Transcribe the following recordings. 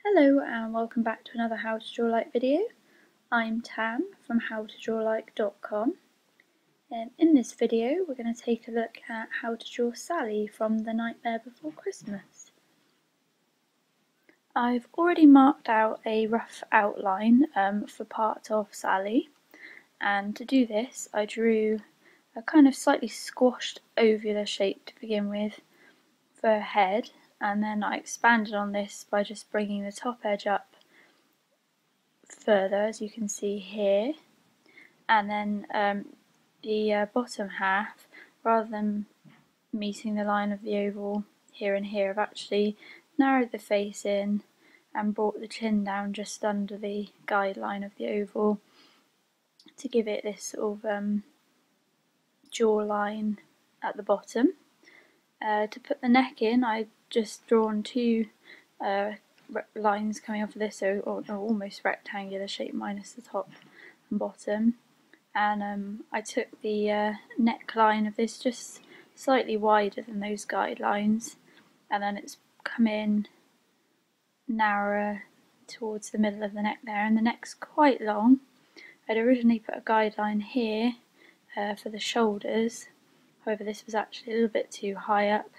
Hello and welcome back to another How to Draw Like video. I'm Tam from howtodrawlike.com, and in this video we're going to take a look at how to draw Sally from The Nightmare Before Christmas. I've already marked out a rough outline for part of Sally, and to do this I drew a kind of slightly squashed ovular shape to begin with for her head, and then I expanded on this by just bringing the top edge up further, as you can see here, and then the bottom half, rather than meeting the line of the oval here and here, I've actually narrowed the face in and brought the chin down just under the guideline of the oval to give it this sort of jawline at the bottom. To put the neck in, I've just drawn two lines coming off of this, so almost rectangular shape minus the top and bottom, and I took the neckline of this just slightly wider than those guidelines, and then it's come in narrower towards the middle of the neck there, and the neck's quite long. I'd originally put a guideline here for the shoulders, however this was actually a little bit too high up,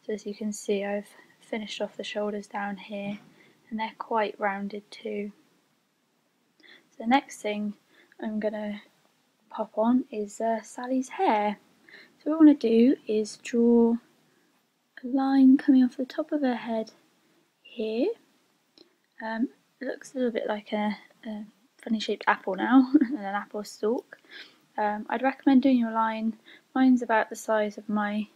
so as you can see I've finished off the shoulders down here, and they're quite rounded too. So the next thing I'm going to pop on is Sally's hair. So what I want to do is draw a line coming off the top of her head here. It looks a little bit like a funny shaped apple now, and an apple stalk. I'd recommend doing your line. Mine's about the size of my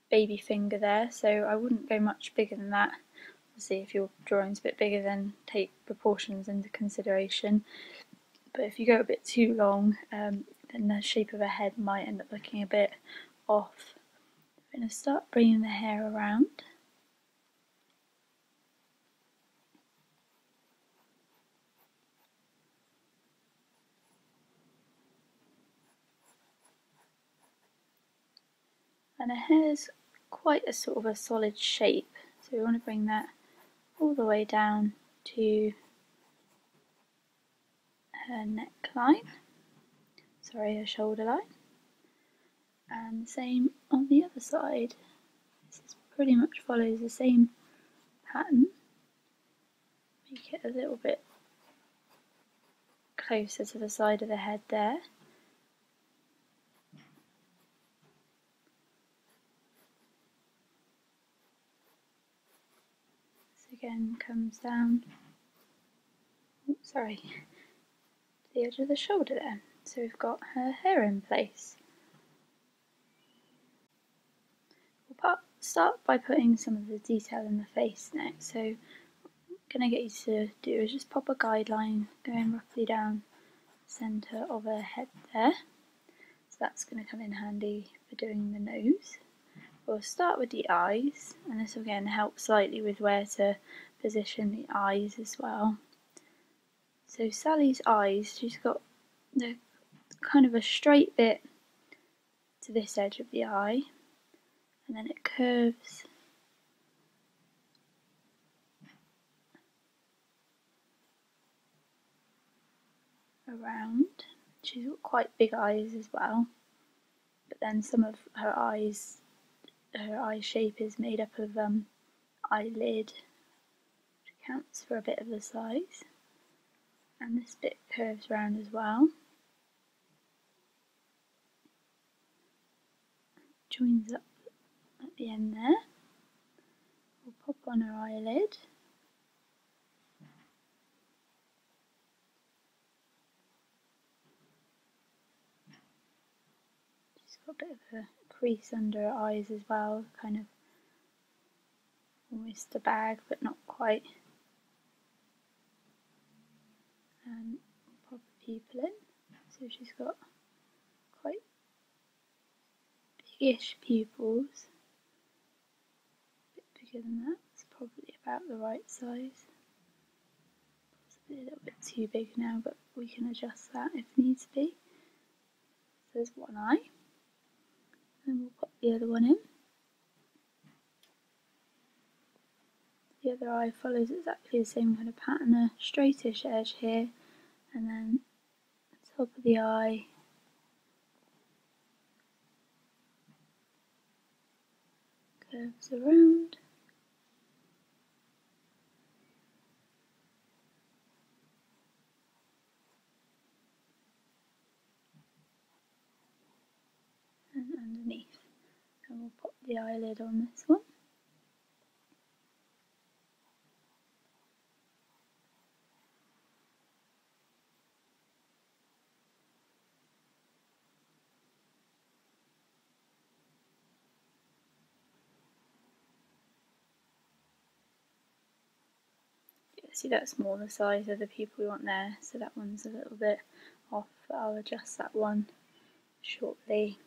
baby finger there, so I wouldn't go much bigger than that. Obviously if your drawing's a bit bigger, then take proportions into consideration, but if you go a bit too long, then the shape of her head might end up looking a bit off. I'm going to start bringing the hair around. And her hair's quite a sort of a solid shape, so we want to bring that all the way down to her neckline, her shoulder line, and the same on the other side. This pretty much follows the same pattern. Make it a little bit closer to the side of the head there. This again comes down, to the edge of the shoulder there. So we've got her hair in place. We'll start by putting some of the detail in the face next. So what I'm going to get you to do is just pop a guideline going roughly down the centre of her head there. So that's going to come in handy for doing the nose. We'll start with the eyes, and this will again help slightly with where to position the eyes as well. So Sally's eyes, she's got the kind of a straight bit to this edge of the eye, and then it curves around. She's got quite big eyes as well, but then some of her eye shape is made up of eyelid, which accounts for a bit of the size, and this bit curves around as well. Joins up at the end there. We'll pop on her eyelid. She's got a bit of a crease under her eyes as well, kind of almost a bag but not quite. And we'll pop a pupil in. So she's got quite biggish pupils, a bit bigger than that. It's probably about the right size. Possibly a little bit too big now, but we can adjust that if needs be. So there's one eye, and we'll pop the other one in. The other eye follows exactly the same kind of pattern, a straightish edge here, and then the top of the eye curves around. And underneath. And we'll pop the eyelid on this one. See that smaller size of the pupil we want there, so that one's a little bit off, but I'll adjust that one shortly.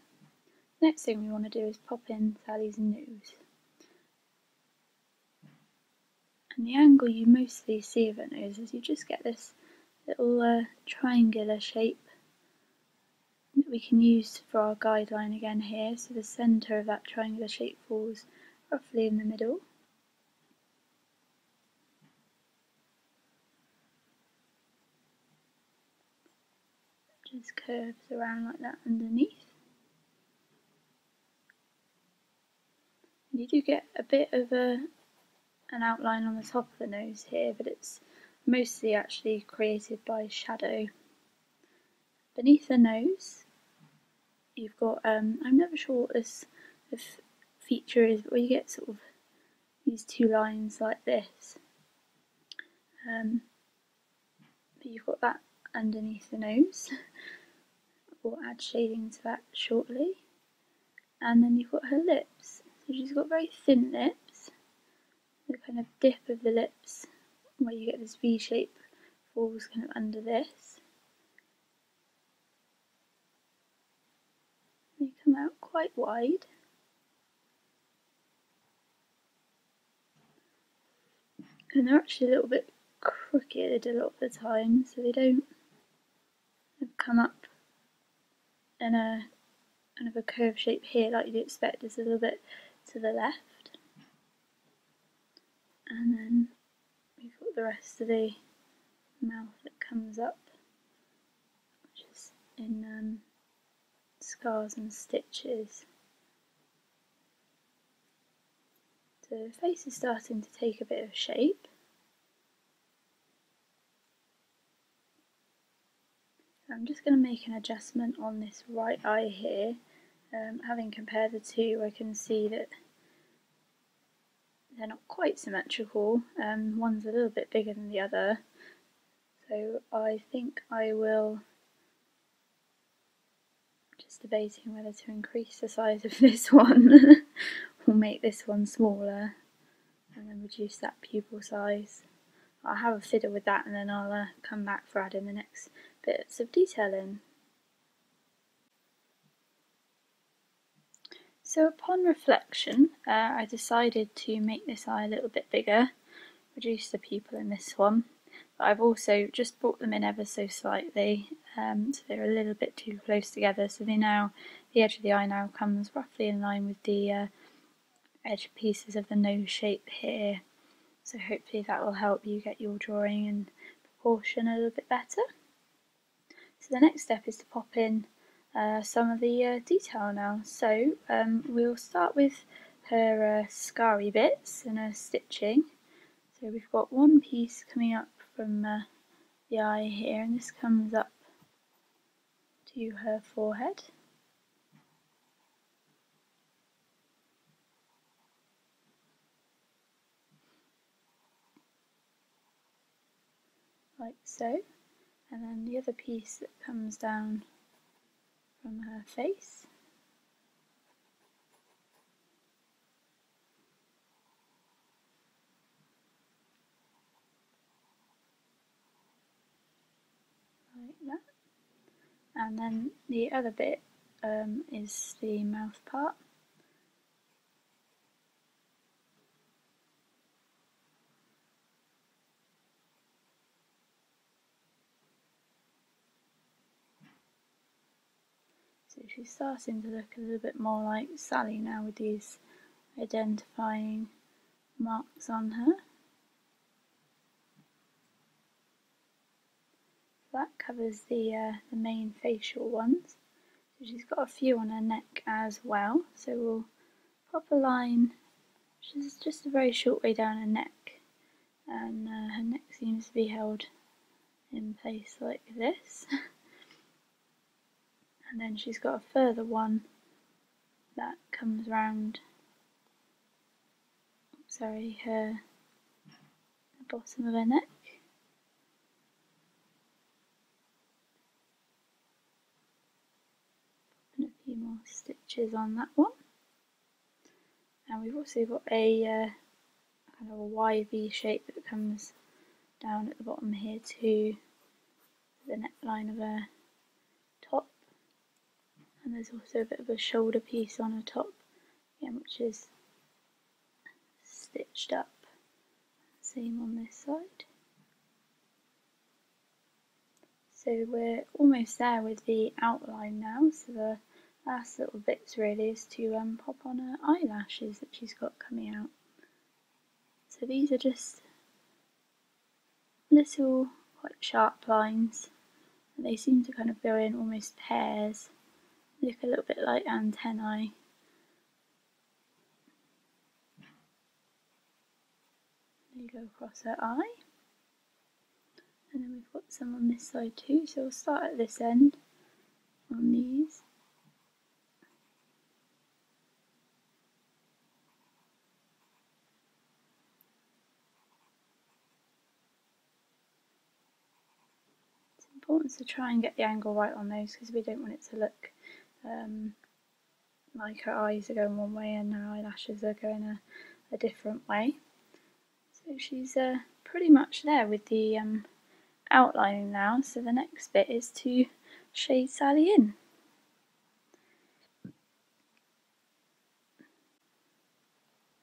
Next thing we want to do is pop in Sally's nose. And the angle you mostly see of her nose is you just get this little triangular shape that we can use for our guideline again here, so the centre of that triangular shape falls roughly in the middle. Just curves around like that underneath. And you do get a bit of an outline on the top of the nose here, but it's mostly actually created by shadow. Beneath the nose, you've got, I'm never sure what this feature is, but where you get sort of these two lines like this. But you've got that underneath the nose. We'll add shading to that shortly. And then you've got her lips. So she's got very thin lips. The kind of dip of the lips, where you get this V shape, falls kind of under this. They come out quite wide. And they're actually a little bit crooked a lot of the time, so they don't come up in a kind of a curved shape here like you'd expect. It's a little bit to the left. And then we've got the rest of the mouth that comes up, which is in scars and stitches. So the face is starting to take a bit of shape. I'm just going to make an adjustment on this right eye here. Having compared the two, I can see that they're not quite symmetrical. One's a little bit bigger than the other, so I think I will, just debating whether to increase the size of this one or make this one smaller and then reduce that pupil size. I'll have a fiddle with that and then I'll come back for adding the next bits of detail in. So upon reflection, I decided to make this eye a little bit bigger, reduce the pupil in this one, but I've also just brought them in ever so slightly, so they're a little bit too close together, so the edge of the eye now comes roughly in line with the edge pieces of the nose shape here, so hopefully that will help you get your drawing in proportion a little bit better. So the next step is to pop in some of the detail now. So we'll start with her scarry bits and her stitching. So we've got one piece coming up from the eye here, and this comes up to her forehead. Like so. And then the other piece that comes down from her face. Like that. And then the other bit is the mouth part. So she's starting to look a little bit more like Sally now with these identifying marks on her. that covers the main facial ones. So she's got a few on her neck as well. So we'll pop a line, which is just a very short way down her neck, and her neck seems to be held in place like this. And then she's got a further one that comes round, the bottom of her neck. And a few more stitches on that one. And we've also got a kind of a YV shape that comes down at the bottom here to the neckline of her top. And there's also a bit of a shoulder piece on her top, again, which is stitched up. Same on this side. So we're almost there with the outline now, so the last little bits really is to pop on her eyelashes that she's got coming out. So these are just little quite sharp lines, and they seem to kind of go in almost pairs, they look a little bit like antennae. They go across her eye. And then we've got some on this side too, so we'll start at this end on these. It's important to try and get the angle right on those because we don't want it to look like her eyes are going one way and her eyelashes are going a different way. So she's pretty much there with the outlining now, so the next bit is to shade Sally in.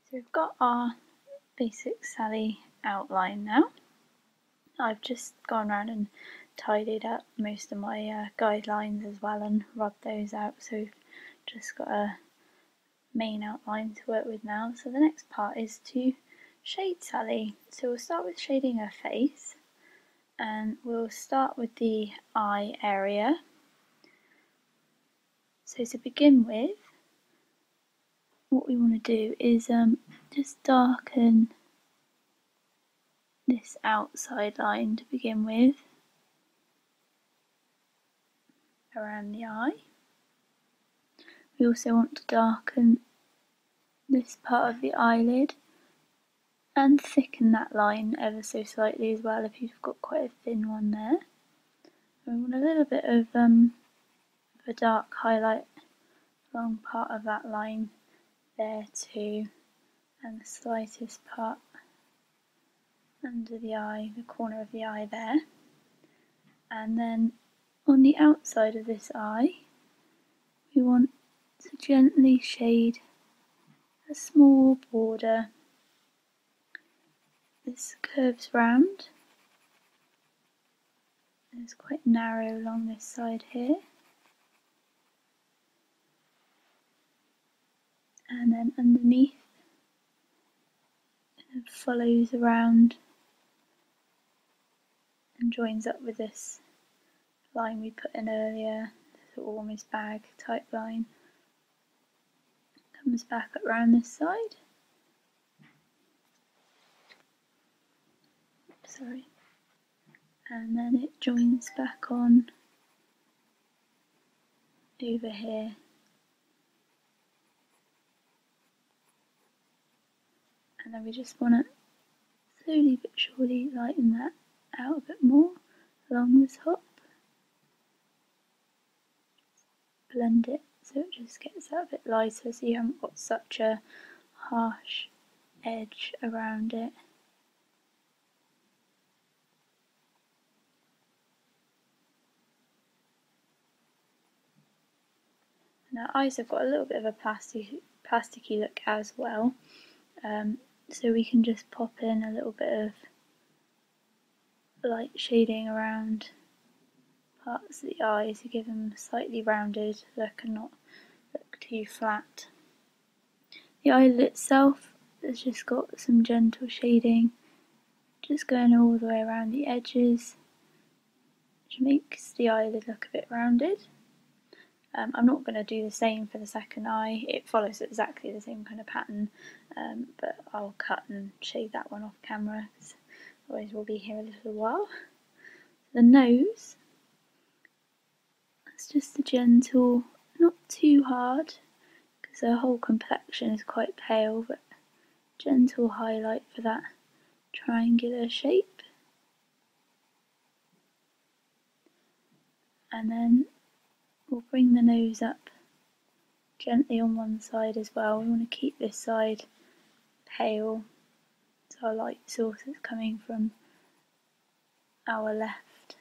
So we've got our basic Sally outline now. I've just gone around and tidied up most of my guidelines as well and rubbed those out, so we've just got a main outline to work with now. So the next part is to shade Sally. So we'll start with shading her face, and we'll start with the eye area. So to begin with, what we want to do is just darken this outside line to begin with around the eye. We also want to darken this part of the eyelid and thicken that line ever so slightly as well if you've got quite a thin one there. And we want a little bit of a dark highlight along part of that line there too, and the slightest part under the eye, the corner of the eye there. And then on the outside of this eye, we want to gently shade a small border. This curves round, and it's quite narrow along this side here. And then underneath, it follows around and joins up with this line we put in earlier, this almost bag type line. Comes back up around this side. Sorry. And then it joins back on over here. And then we just want to slowly but surely lighten that out a bit more along the top. Blend it so it just gets that a bit lighter, so you haven't got such a harsh edge around it. Now eyes have got a little bit of a plasticky look as well, so we can just pop in a little bit of light shading around parts of the eye to give them a slightly rounded look and not look too flat. The eyelid itself has just got some gentle shading, just going all the way around the edges, which makes the eyelid look a bit rounded. I'm not going to do the same for the second eye. It follows exactly the same kind of pattern, but I'll cut and shade that one off camera, because otherwise we'll be here a little while. The nose, it's just a gentle, not too hard, because her whole complexion is quite pale, but gentle highlight for that triangular shape. And then we'll bring the nose up gently on one side as well. We want to keep this side pale, so our light source is coming from our left.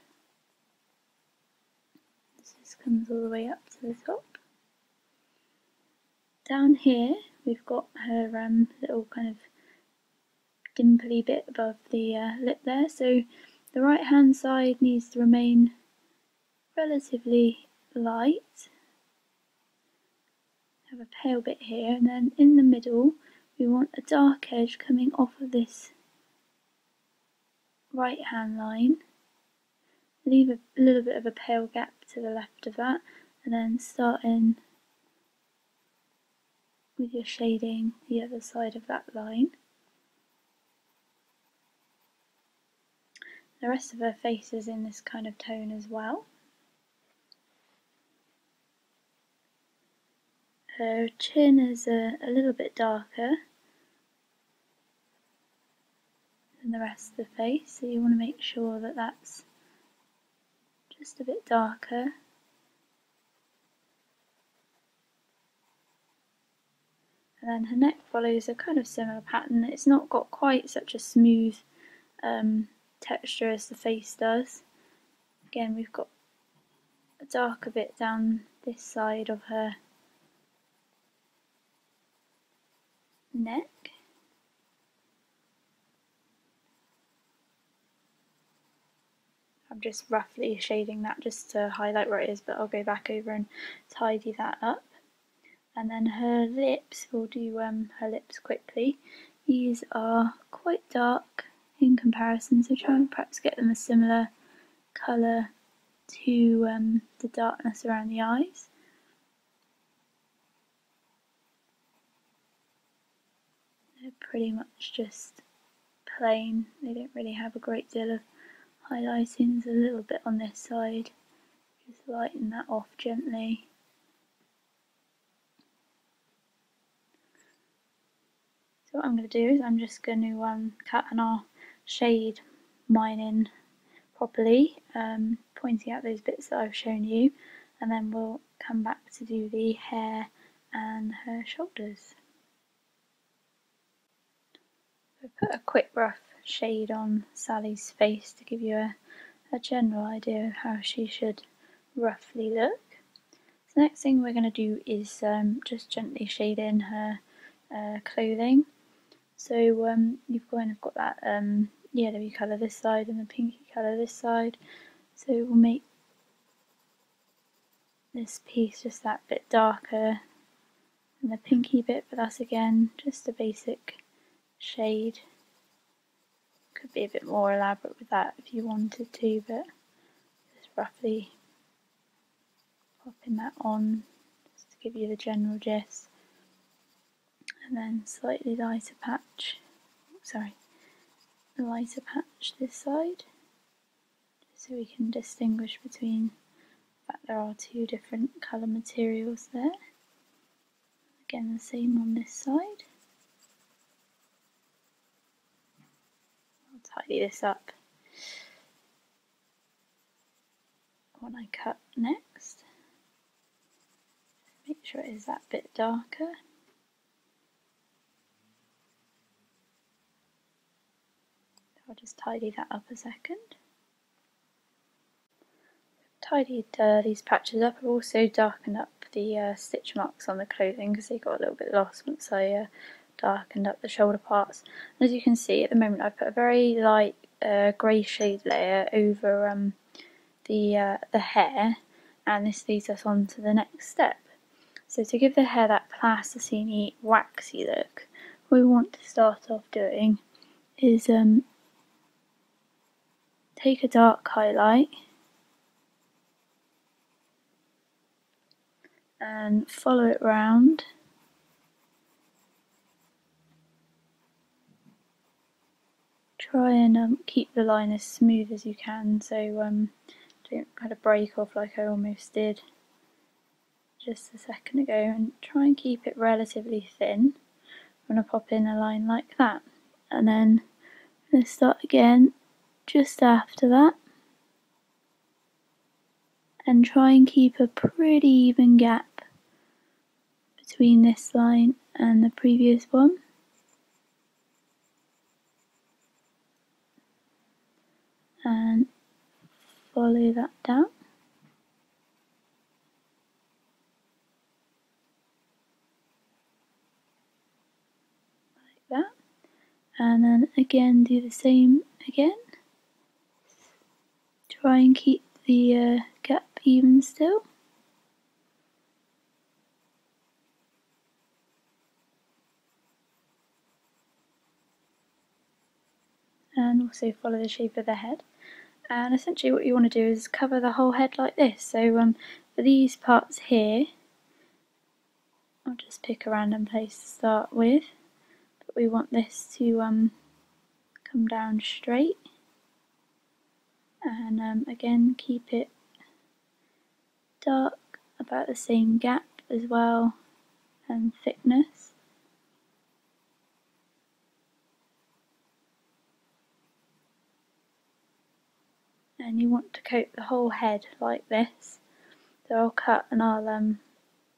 This just comes all the way up to the top. Down here we've got her little kind of dimply bit above the lip there, so the right hand side needs to remain relatively light. Have a pale bit here, and then in the middle we want a dark edge coming off of this right hand line. Leave a little bit of a pale gap to the left of that, and then start in with your shading the other side of that line. The rest of her face is in this kind of tone as well. Her chin is a little bit darker than the rest of the face, so you want to make sure that that's just a bit darker. And then her neck follows a kind of similar pattern. It's not got quite such a smooth texture as the face does. Again, we've got a darker bit down this side of her neck. I'm just roughly shading that just to highlight where it is, but I'll go back over and tidy that up. And then her lips, we'll do her lips quickly. These are quite dark in comparison, so try and perhaps get them a similar colour to the darkness around the eyes. They're pretty much just plain, they don't really have a great deal of highlighting. There's a little bit on this side, just lighten that off gently. So what I'm going to do is I'm just going to cut, and I'll shade mine in properly, pointing out those bits that I've shown you, and then we'll come back to do the hair and her shoulders. So put a quick rough shade on Sally's face to give you a general idea of how she should roughly look. So the next thing we're going to do is just gently shade in her clothing. So you've kind of got that yellowy colour this side and the pinky colour this side, so we'll make this piece just that bit darker than the pinky bit, but that's again just a basic shade. Could be a bit more elaborate with that if you wanted to, but just roughly popping that on just to give you the general gist. And then slightly lighter patch, lighter patch this side, just so we can distinguish between the fact there are two different colour materials there. Again, the same on this side. I'll tidy this up when I cut next. Make sure it is that bit darker. I'll just tidy that up a second. Tidied these patches up. I've also darkened up the stitch marks on the clothing because they got a little bit lost once I darkened up the shoulder parts. And as you can see, at the moment I've put a very light grey shade layer over the hair, and this leads us on to the next step. So to give the hair that plasticine-y, waxy look, what we want to start off doing is take a dark highlight and follow it round. Try and keep the line as smooth as you can, so don't kind of break off like I almost did just a second ago, and try and keep it relatively thin. I'm going to pop in a line like that, and then I'm going to start again just after that, and try and keep a pretty even gap between this line and the previous one. And follow that down. Like that. And then again do the same again. Try and keep the gap even still. And also follow the shape of the head. And essentially what you want to do is cover the whole head like this. So for these parts here, I'll just pick a random place to start with, but we want this to come down straight, and again keep it dark, about the same gap as well, and thickness. And you want to coat the whole head like this. So I'll cut and I'll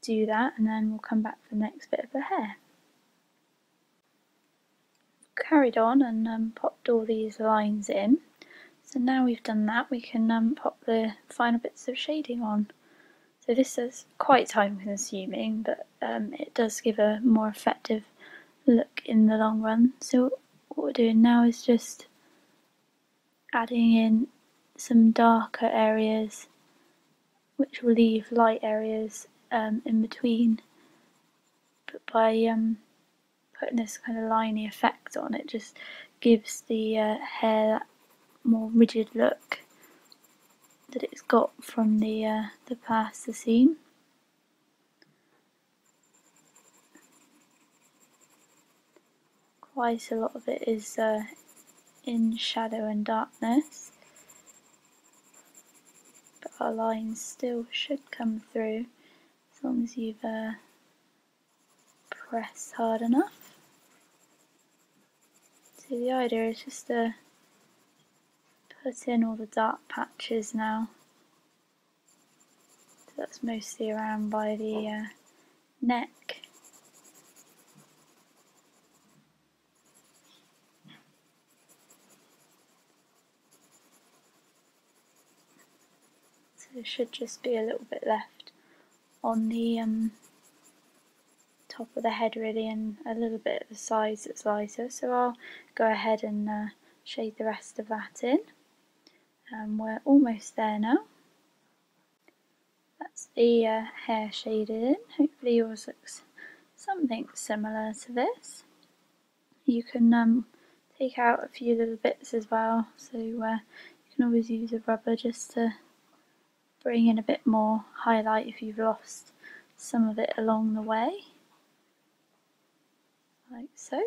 do that, and then we'll come back for the next bit of the hair. Carried on and popped all these lines in. So now we've done that, we can pop the final bits of shading on. So this is quite time consuming, but it does give a more effective look in the long run. So what we're doing now is just adding in some darker areas, which will leave light areas in between. But by putting this kind of liney effect on, it just gives the hair that more rigid look that it's got from the plasticine. Quite a lot of it is in shadow and darkness, but our lines still should come through as long as you've pressed hard enough. So the idea is just to put in all the dark patches now. So that's mostly around by the neck. So there should just be a little bit left on the top of the head really, and a little bit at the sides that's lighter. So I'll go ahead and shade the rest of that in. And we're almost there now. That's the hair shaded in. Hopefully yours looks something similar to this. You can take out a few little bits as well, so you can always use a rubber just to bring in a bit more highlight if you've lost some of it along the way, like so.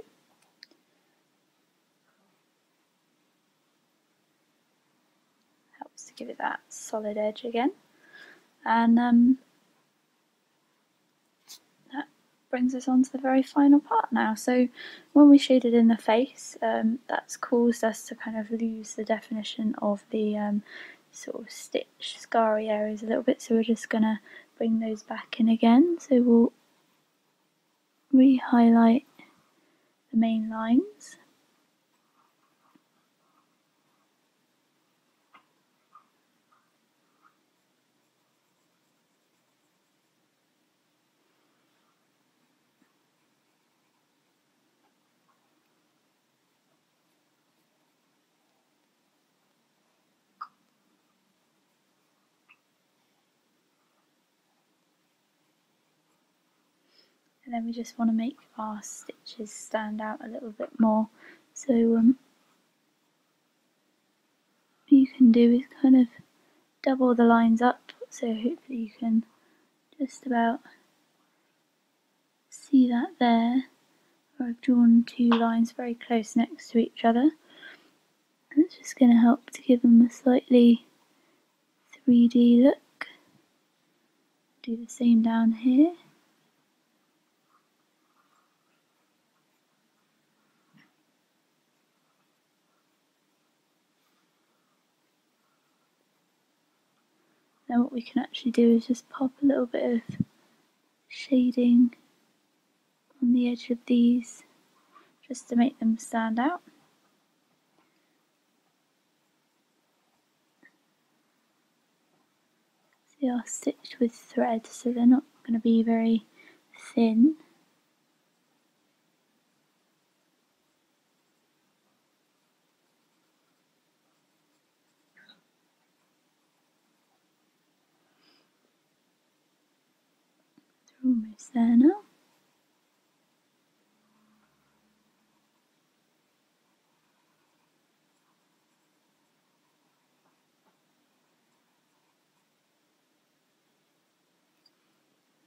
Helps to give it that solid edge again. And that brings us on to the very final part now. So when we shaded in the face, that's caused us to kind of lose the definition of the sort of stitch scarry areas a little bit, so we're just going to bring those back in again. So we'll re-highlight the main lines. And then we just want to make our stitches stand out a little bit more. So what you can do is kind of double the lines up, so hopefully you can just about see that there, where I've drawn two lines very close next to each other. And it's just going to help to give them a slightly 3D look. Do the same down here. Then what we can actually do is just pop a little bit of shading on the edge of these just to make them stand out. They are stitched with thread, so they're not going to be very thin. They're almost there now.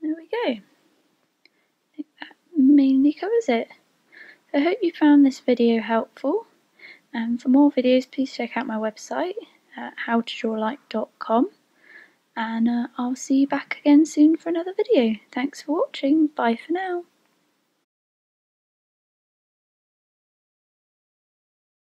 There we go. I think that mainly covers it. So I hope you found this video helpful, and for more videos please check out my website at howtodrawlike.com, and I'll see you back again soon for another video. Thanks for watching, bye for now.